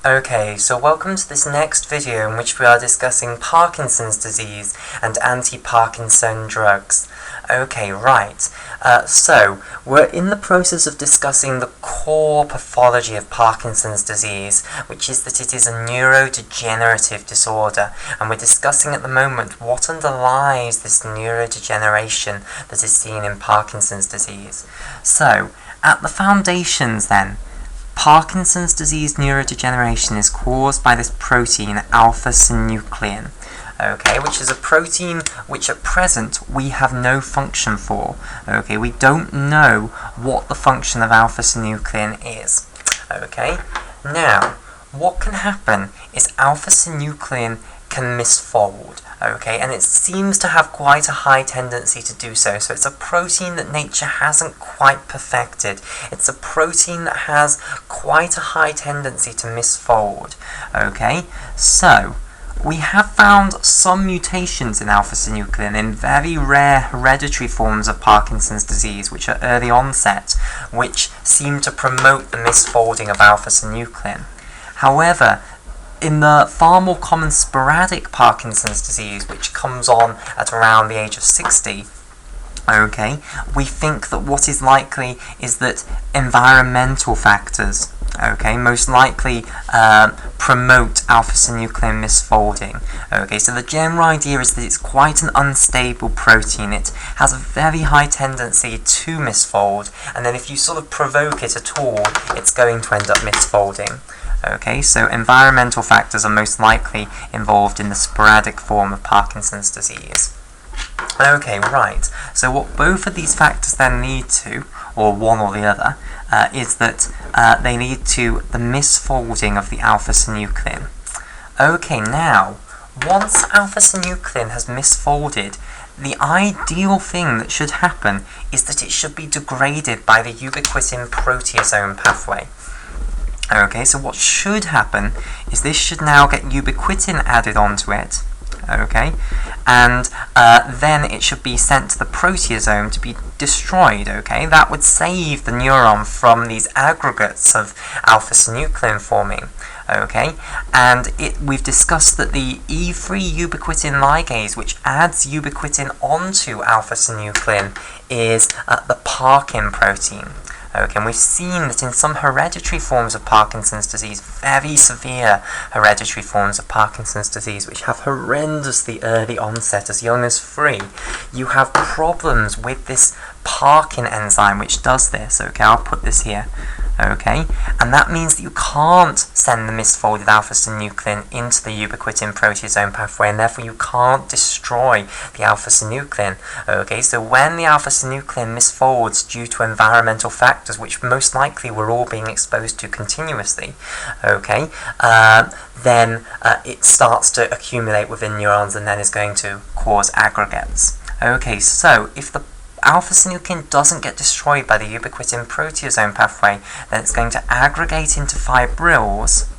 Okay, so welcome to this next video in which we are discussing Parkinson's disease and anti-Parkinson drugs. Okay, right. So we're in the process of discussing the core pathology of Parkinson's disease, which is that it is a neurodegenerative disorder, and we're discussing at the moment what underlies this neurodegeneration that is seen in Parkinson's disease. So, at the foundations then, Parkinson's disease neurodegeneration is caused by this protein alpha-synuclein, okay, which is a protein which at present we have no function for. Okay, we don't know what the function of alpha-synuclein is. Okay, now what can happen is alpha-synuclein can misfold. Okay, and it seems to have quite a high tendency to do so. So it's a protein that nature hasn't quite perfected. It's a protein that has quite a high tendency to misfold. Okay, so we have found some mutations in alpha-synuclein in very rare hereditary forms of Parkinson's disease, which are early onset, which seem to promote the misfolding of alpha-synuclein. However, in the far more common sporadic Parkinson's disease, which comes on at around the age of 60, okay, we think that what is likely is that environmental factors, okay, most likely promote alpha-synuclein misfolding. Okay, so the general idea is that it's quite an unstable protein. It has a very high tendency to misfold, and then if you sort of provoke it at all, it's going to end up misfolding. Okay, so environmental factors are most likely involved in the sporadic form of Parkinson's disease. Okay, right. So what both of these factors then lead to, or one or the other, is that they lead to the misfolding of the alpha-synuclein. Okay, now, once alpha-synuclein has misfolded, the ideal thing that should happen is that it should be degraded by the ubiquitin proteasome pathway. Okay, so what should happen is this should now get ubiquitin added onto it, okay, and then it should be sent to the proteasome to be destroyed, okay. That would save the neuron from these aggregates of alpha-synuclein forming, okay, and we've discussed that the E3 ubiquitin ligase, which adds ubiquitin onto alpha-synuclein, is the Parkin protein. Okay, and we've seen that in some hereditary forms of Parkinson's disease, very severe hereditary forms of Parkinson's disease, which have horrendously early onset as young as 3, you have problems with this Parkin enzyme which does this. Okay, I'll put this here. Okay, and that means that you can't send the misfolded alpha-synuclein into the ubiquitin proteasome pathway, and therefore you can't destroy the alpha-synuclein. Okay, so when the alpha-synuclein misfolds due to environmental factors, which most likely we're all being exposed to continuously, okay, then it starts to accumulate within neurons and then is going to cause aggregates. Okay, so if the alpha-synuclein doesn't get destroyed by the ubiquitin proteasome pathway, then it's going to aggregate into fibrils.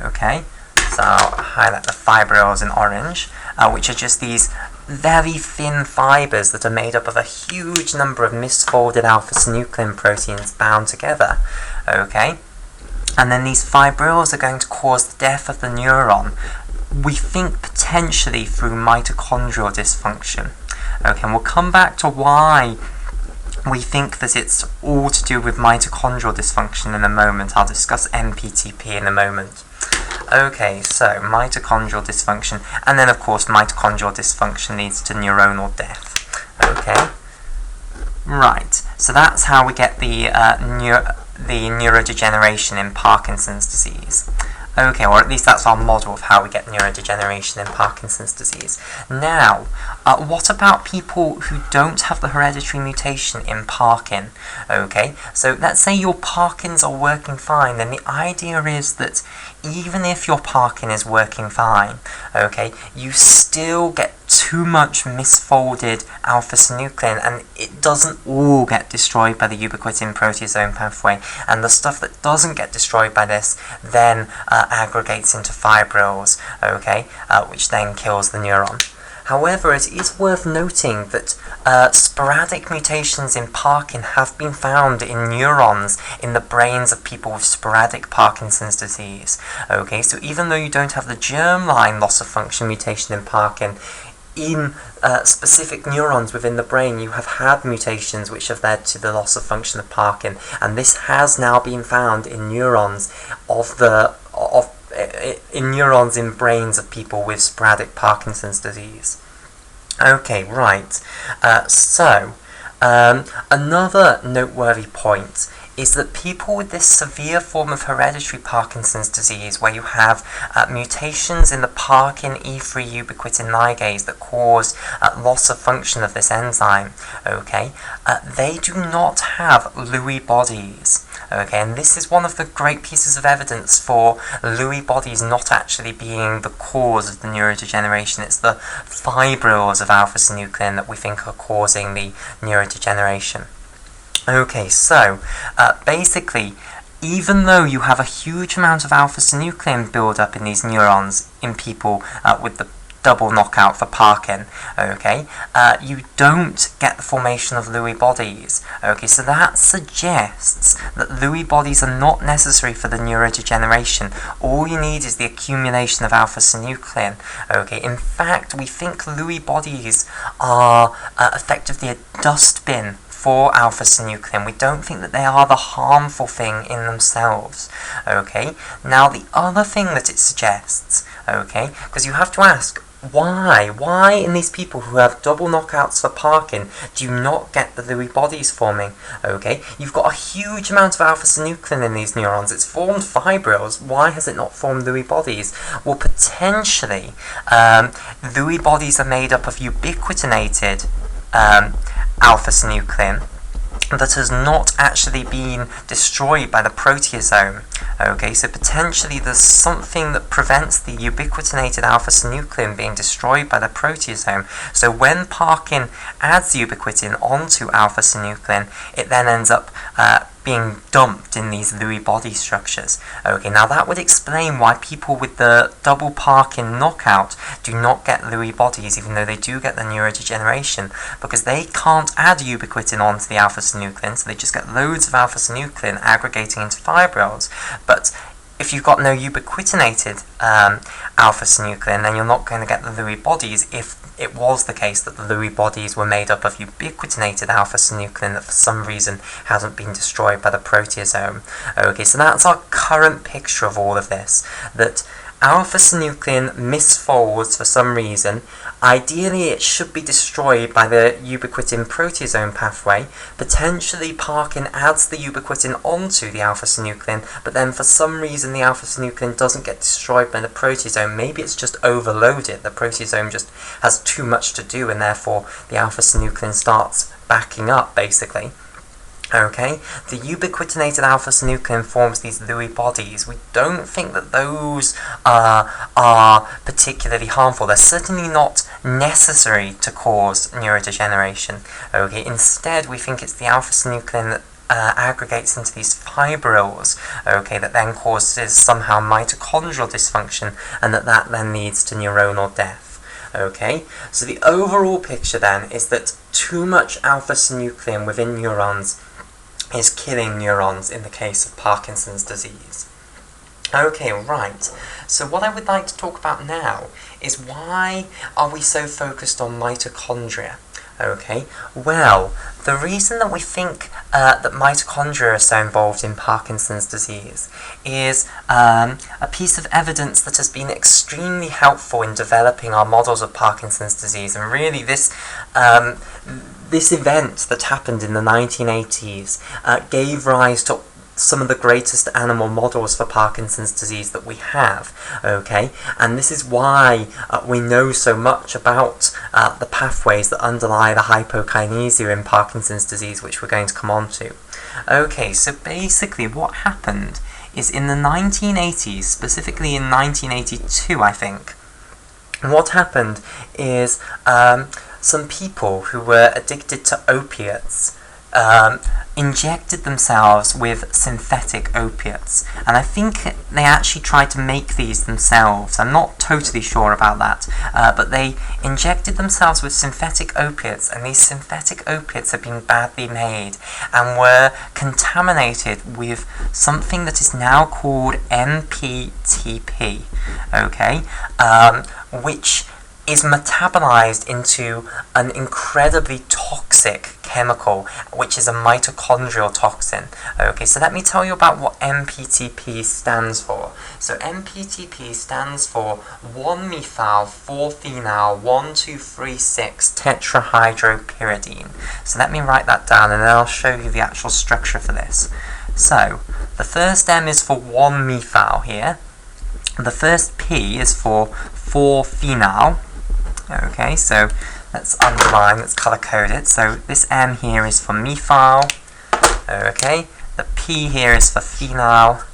Okay, so I'll highlight the fibrils in orange, which are just these very thin fibers that are made up of a huge number of misfolded alpha-synuclein proteins bound together. Okay, and then these fibrils are going to cause the death of the neuron. We think potentially through mitochondrial dysfunction. Okay, and we'll come back to why we think that it's all to do with mitochondrial dysfunction in a moment. I'll discuss MPTP in a moment. Okay, so mitochondrial dysfunction, and then of course mitochondrial dysfunction leads to neuronal death. Okay, right, so that's how we get the neurodegeneration in Parkinson's disease. Okay, or at least that's our model of how we get neurodegeneration in Parkinson's disease. Now, what about people who don't have the hereditary mutation in Parkin? Okay, so let's say your Parkins are working fine, then the idea is that even if your Parkin is working fine, okay, you still get too much misfolded alpha-synuclein, and it doesn't all get destroyed by the ubiquitin proteasome pathway, and the stuff that doesn't get destroyed by this then aggregates into fibrils, okay, which then kills the neuron. However, it is worth noting that sporadic mutations in Parkin have been found in neurons in the brains of people with sporadic Parkinson's disease. Okay, so even though you don't have the germline loss of function mutation in Parkin, in specific neurons within the brain, you have had mutations which have led to the loss of function of Parkin, and this has now been found in neurons in neurons in brains of people with sporadic Parkinson's disease. Okay, right. Another noteworthy point is that people with this severe form of hereditary Parkinson's disease, where you have mutations in the Parkin E3 ubiquitin ligase that cause loss of function of this enzyme, okay, they do not have Lewy bodies. Okay, and this is one of the great pieces of evidence for Lewy bodies not actually being the cause of the neurodegeneration. It's the fibrils of alpha-synuclein that we think are causing the neurodegeneration. Okay, so basically, even though you have a huge amount of alpha-synuclein build up in these neurons in people with the double knockout for Parkin, okay, you don't get the formation of Lewy bodies. Okay, so that suggests that Lewy bodies are not necessary for the neurodegeneration. All you need is the accumulation of alpha-synuclein. Okay, in fact, we think Lewy bodies are effectively a dustbin for alpha-synuclein. We don't think that they are the harmful thing in themselves. Okay, now the other thing that it suggests, okay, because you have to ask, why in these people who have double knockouts for Parkin do you not get the Lewy bodies forming? Okay, you've got a huge amount of alpha-synuclein in these neurons. It's formed fibrils. Why has it not formed Lewy bodies? Well, potentially, Lewy bodies are made up of ubiquitinated alpha-synuclein that has not actually been destroyed by the proteasome. Okay, so potentially there's something that prevents the ubiquitinated alpha-synuclein being destroyed by the proteasome. So when Parkin adds ubiquitin onto alpha-synuclein, it then ends up being dumped in these Lewy body structures. Okay, now that would explain why people with the double Parkin knockout do not get Lewy bodies, even though they do get the neurodegeneration, because they can't add ubiquitin onto the alpha-synuclein, so they just get loads of alpha-synuclein aggregating into fibrils. But if you've got no ubiquitinated alpha-synuclein, then you're not going to get the Lewy bodies if it was the case that the Lewy bodies were made up of ubiquitinated alpha-synuclein that for some reason hasn't been destroyed by the proteasome. Okay, so that's our current picture of all of this, that alpha-synuclein misfolds for some reason. Ideally, it should be destroyed by the ubiquitin proteasome pathway. Potentially, Parkin adds the ubiquitin onto the alpha-synuclein, but then for some reason the alpha-synuclein doesn't get destroyed by the proteasome. Maybe it's just overloaded. The proteasome just has too much to do, and therefore the alpha-synuclein starts backing up, basically. Okay, the ubiquitinated alpha-synuclein forms these Lewy bodies. We don't think that those are particularly harmful. They're certainly not necessary to cause neurodegeneration. Okay, instead we think it's the alpha-synuclein that aggregates into these fibrils, okay, that then causes somehow mitochondrial dysfunction, and that then leads to neuronal death. Okay, so the overall picture then is that too much alpha-synuclein within neurons is killing neurons in the case of Parkinson's disease. Okay, right. So what I would like to talk about now is why are we so focused on mitochondria? Okay, well, the reason that we think that mitochondria are so involved in Parkinson's disease is a piece of evidence that has been extremely helpful in developing our models of Parkinson's disease. And really this event that happened in the 1980s gave rise to some of the greatest animal models for Parkinson's disease that we have, okay? And this is why we know so much about the pathways that underlie the hypokinesia in Parkinson's disease, which we're going to come on to. Okay, so basically what happened is in the 1980s, specifically in 1982, I think, what happened is some people who were addicted to opiates injected themselves with synthetic opiates, and I think they actually tried to make these themselves. I'm not totally sure about that, but they injected themselves with synthetic opiates, and these synthetic opiates have been badly made and were contaminated with something that is now called MPTP, okay, which is metabolized into an incredibly toxic chemical, which is a mitochondrial toxin. Okay, so let me tell you about what MPTP stands for. So MPTP stands for 1-methyl-4-phenyl-1,2,3,6 tetrahydropyridine. So let me write that down and then I'll show you the actual structure for this. So the first M is for 1-methyl here. The first P is for 4-phenyl. Okay, so let's underline, let's color code it. So this M here is for methyl. Okay, the P here is for phenyl.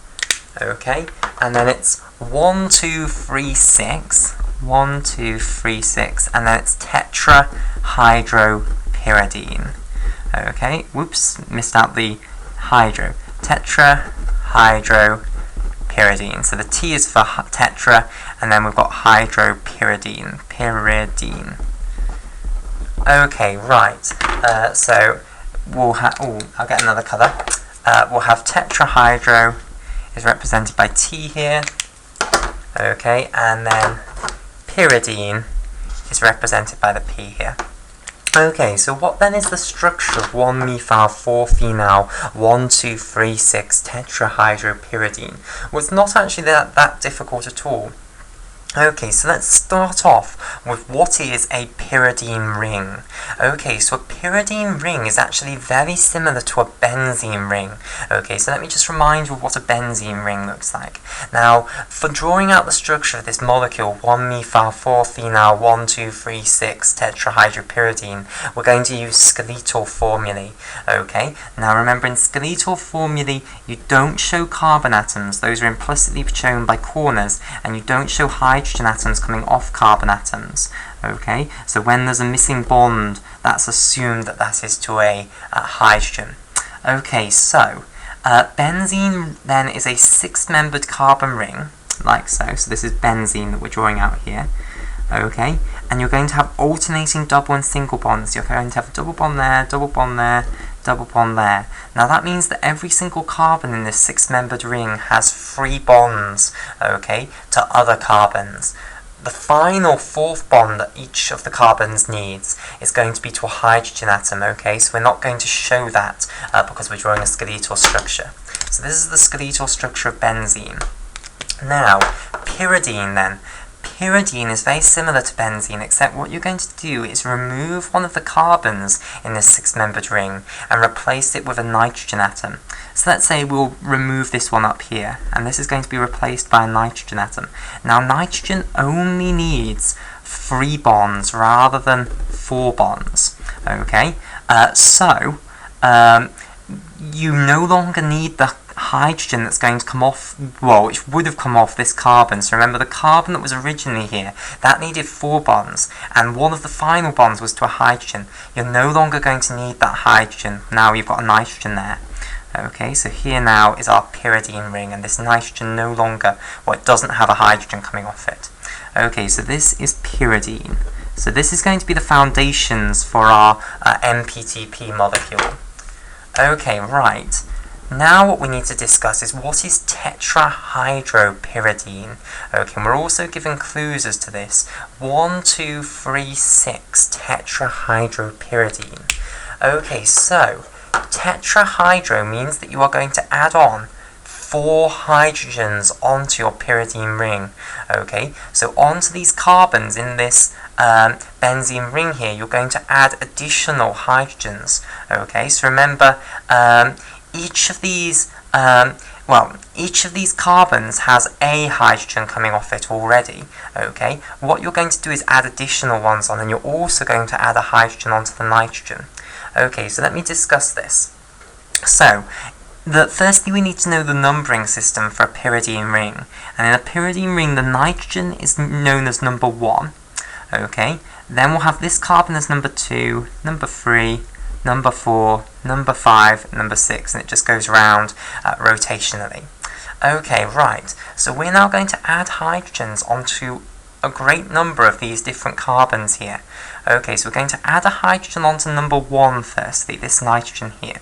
Okay, and then it's 1,2,3,6, 1,2,3,6, and then it's tetrahydropyridine. Okay, whoops, missed out the hydro. Tetrahydropyridine. So the T is for tetra, and then we've got hydropyridine. Pyridine. Okay, right. So we'll have. I'll get another colour. We'll have tetrahydro is represented by T here. Okay, and then pyridine is represented by the P here. Okay, so what then is the structure of 1-methyl-4-phenyl 1,2,3,6 tetrahydropyridine? Well, it's not actually that difficult at all. Okay, so let's start off with what is a pyridine ring. Okay, so a pyridine ring is actually very similar to a benzene ring. Okay, so let me just remind you of what a benzene ring looks like. Now, for drawing out the structure of this molecule, 1-methyl-4-phenyl 1,2,3,6 tetrahydropyridine, we're going to use skeletal formulae. Okay, now remember in skeletal formulae, you don't show carbon atoms. Those are implicitly shown by corners, and you don't show hydrogen atoms coming off carbon atoms. Okay, so when there's a missing bond, that's assumed that that is to a hydrogen. Okay, so benzene then is a 6-membered carbon ring, like so. So this is benzene that we're drawing out here. Okay, and you're going to have alternating double and single bonds. You're going to have a double bond there, double bond there, double bond there. Now that means that every single carbon in this 6-membered ring has 3 bonds, okay, to other carbons. The final 4th bond that each of the carbons needs is going to be to a hydrogen atom, okay, so we're not going to show that because we're drawing a skeletal structure. So this is the skeletal structure of benzene. Now, pyridine then. Pyridine is very similar to benzene, except what you're going to do is remove one of the carbons in this 6-membered ring and replace it with a nitrogen atom. So let's say we'll remove this one up here, and this is going to be replaced by a nitrogen atom. Now nitrogen only needs 3 bonds rather than 4 bonds. Okay, so you no longer need the hydrogen that's going to come off, well, which would have come off this carbon. So remember, the carbon that was originally here, that needed 4 bonds, and one of the final bonds was to a hydrogen. You're no longer going to need that hydrogen. Now you've got a nitrogen there. Okay, so here now is our pyridine ring, and this nitrogen no longer, well, it doesn't have a hydrogen coming off it. Okay, so this is pyridine. So this is going to be the foundations for our MPTP molecule. Okay, right. Now what we need to discuss is what is tetrahydropyridine. Okay, and we're also given clues as to this. 1,2,3,6 tetrahydropyridine. Okay, so tetrahydro means that you are going to add on 4 hydrogens onto your pyridine ring. Okay, so onto these carbons in this benzene ring here, you're going to add additional hydrogens. Okay, so remember, each of these carbons has a hydrogen coming off it already. Okay, what you're going to do is add additional ones on, and you're also going to add a hydrogen onto the nitrogen. Okay, so let me discuss this. So, firstly we need to know the numbering system for a pyridine ring. And in a pyridine ring, the nitrogen is known as number 1. Okay, then we'll have this carbon as number 2, number 3, number 4, number 5, number 6, and it just goes round rotationally. Okay, right, so we're now going to add hydrogens onto a great number of these different carbons here. Okay, so we're going to add a hydrogen onto number 1 firstly, this nitrogen here.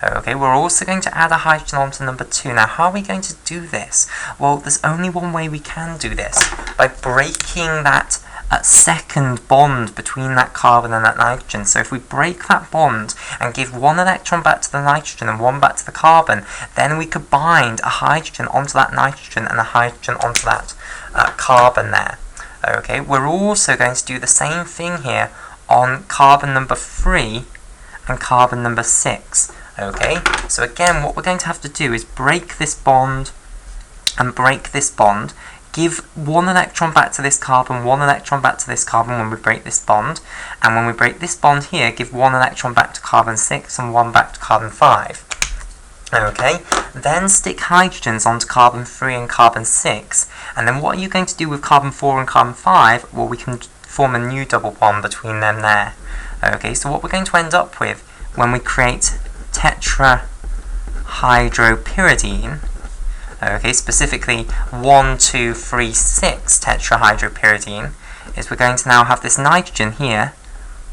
Okay, we're also going to add a hydrogen onto number 2. Now, how are we going to do this? Well, there's only one way we can do this, by breaking that second bond between that carbon and that nitrogen. So if we break that bond and give one electron back to the nitrogen and one back to the carbon, then we could bind a hydrogen onto that nitrogen and a hydrogen onto that carbon there. Okay, we're also going to do the same thing here on carbon number 3 and carbon number 6. Okay, so again, what we're going to have to do is break this bond and break this bond, give one electron back to this carbon, one electron back to this carbon when we break this bond, and when we break this bond here, give one electron back to carbon 6 and one back to carbon 5. Okay, then stick hydrogens onto carbon 3 and carbon 6, and then what are you going to do with carbon 4 and carbon 5? Well, we can form a new double bond between them there. Okay, so what we're going to end up with when we create tetrahydropyridine, okay, specifically 1, 2, 3, 6 tetrahydropyridine, is we're going to now have this nitrogen here,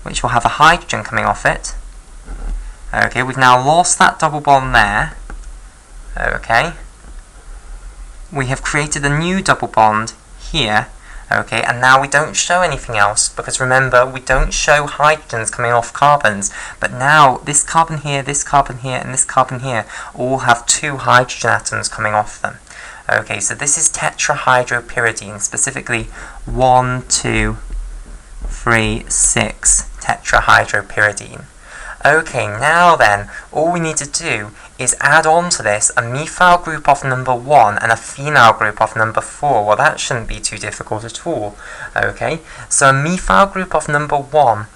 which will have a hydrogen coming off it. Okay, we've now lost that double bond there. Okay, we have created a new double bond here. Okay, and now we don't show anything else, because remember, we don't show hydrogens coming off carbons, but now this carbon here, and this carbon here all have 2 hydrogen atoms coming off them. Okay, so this is tetrahydropyridine, specifically 1, 2, 3, 6 tetrahydropyridine. Okay, now then, all we need to do is add on to this a methyl group of number 1 and a phenyl group of number 4. Well, that shouldn't be too difficult at all. Okay, so a methyl group of number 1,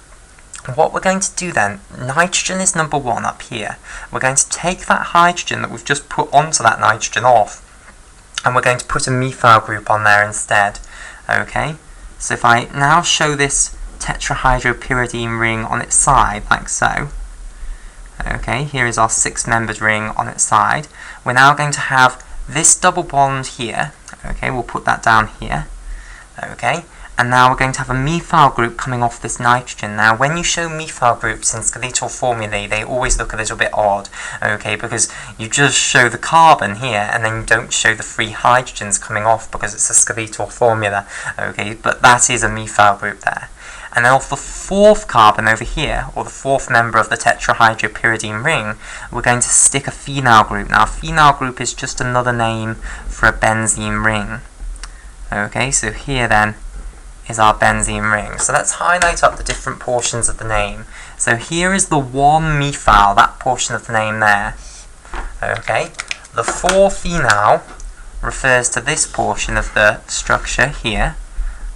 what we're going to do then, nitrogen is number 1 up here. We're going to take that hydrogen that we've just put onto that nitrogen off, and we're going to put a methyl group on there instead. Okay, so if I now show this tetrahydropyridine ring on its side, like so. Okay, here is our 6-membered ring on its side. We're now going to have this double bond here. Okay, we'll put that down here. Okay, and now we're going to have a methyl group coming off this nitrogen. Now, when you show methyl groups in skeletal formulae, they always look a little bit odd. Okay, because you just show the carbon here, and then you don't show the 3 hydrogens coming off because it's a skeletal formula. Okay, but that is a methyl group there. And then off the 4th carbon over here, or the 4th member of the tetrahydropyridine ring, we're going to stick a phenyl group. Now, a phenyl group is just another name for a benzene ring. Okay, so here then is our benzene ring. So let's highlight up the different portions of the name. So here is the 1-methyl, that portion of the name there. Okay, the 4-phenyl refers to this portion of the structure here.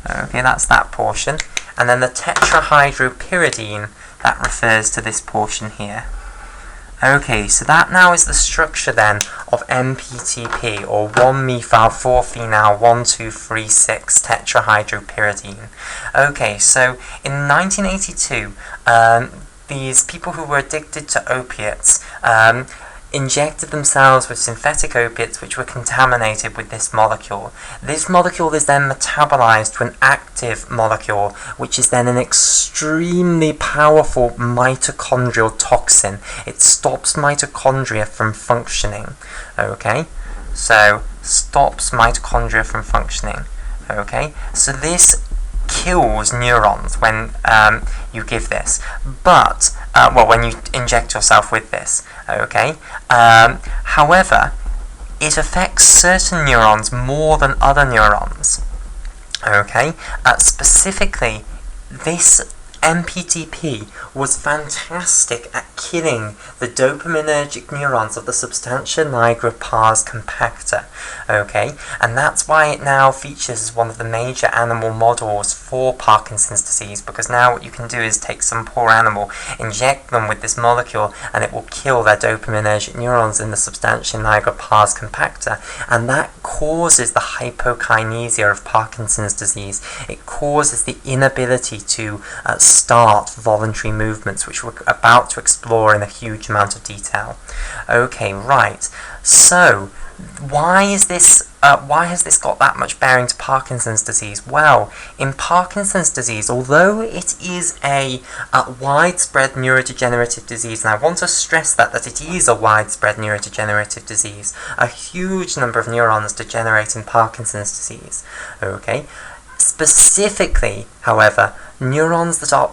Okay, that's that portion. And then the tetrahydropyridine, that refers to this portion here. Okay, so that now is the structure then of MPTP, or 1-methyl-4-phenyl 1,2,3,6 tetrahydropyridine. Okay, so in 1982, these people who were addicted to opiates injected themselves with synthetic opiates which were contaminated with this molecule. This molecule is then metabolized to an active molecule, which is then an extremely powerful mitochondrial toxin. It stops mitochondria from functioning. Okay, so stops mitochondria from functioning. Okay, so this kills neurons when you give this, but well, when you inject yourself with this. Okay, however, it affects certain neurons more than other neurons. Okay, specifically, this MPTP was fantastic at killing the dopaminergic neurons of the substantia nigra pars compacta. Okay, and that's why it now features as one of the major animal models for Parkinson's disease, because now what you can do is take some poor animal, inject them with this molecule, and it will kill their dopaminergic neurons in the substantia nigra pars compacta, and that causes the hypokinesia of Parkinson's disease. It causes the inability to start voluntary movements, which we're about to explore in a huge amount of detail. Okay, right. So, why has this got that much bearing to Parkinson's disease? Well, in Parkinson's disease, although it is a widespread neurodegenerative disease, and I want to stress that it is a widespread neurodegenerative disease, a huge number of neurons degenerate in Parkinson's disease. Okay, specifically, however, neurons that are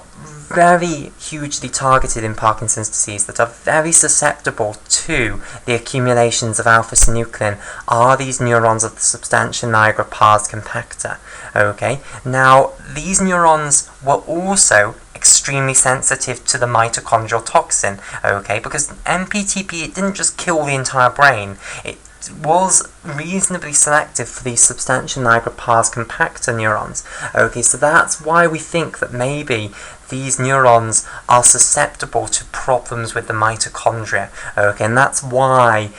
very hugely targeted in Parkinson's disease, that are very susceptible to the accumulations of alpha-synuclein, are these neurons of the substantia nigra pars compacta. Okay, now these neurons were also extremely sensitive to the mitochondrial toxin. Okay, because MPTP, it didn't just kill the entire brain, it was reasonably selective for these substantia nigra pars compacta neurons. Okay, so that's why we think that maybe these neurons are susceptible to problems with the mitochondria. Okay, and that's why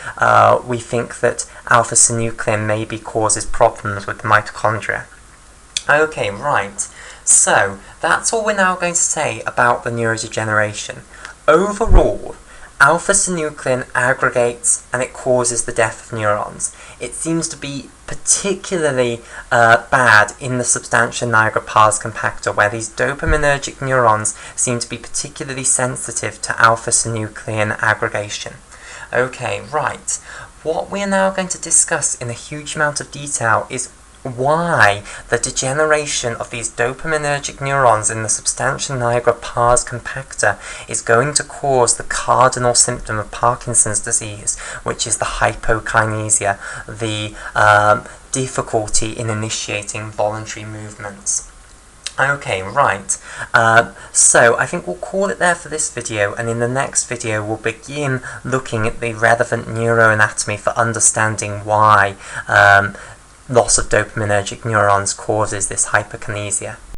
we think that alpha-synuclein maybe causes problems with the mitochondria. Okay, right. So, that's all we're now going to say about the neurodegeneration. Overall, alpha-synuclein aggregates and it causes the death of neurons. It seems to be particularly bad in the substantia nigra pars compacta, where these dopaminergic neurons seem to be particularly sensitive to alpha-synuclein aggregation. Okay, right. What we are now going to discuss in a huge amount of detail is why the degeneration of these dopaminergic neurons in the substantia nigra pars compacta is going to cause the cardinal symptom of Parkinson's disease, which is the hypokinesia, the difficulty in initiating voluntary movements. Okay, right. So I think we'll call it there for this video, and in the next video we'll begin looking at the relevant neuroanatomy for understanding why loss of dopaminergic neurons causes this hypokinesia.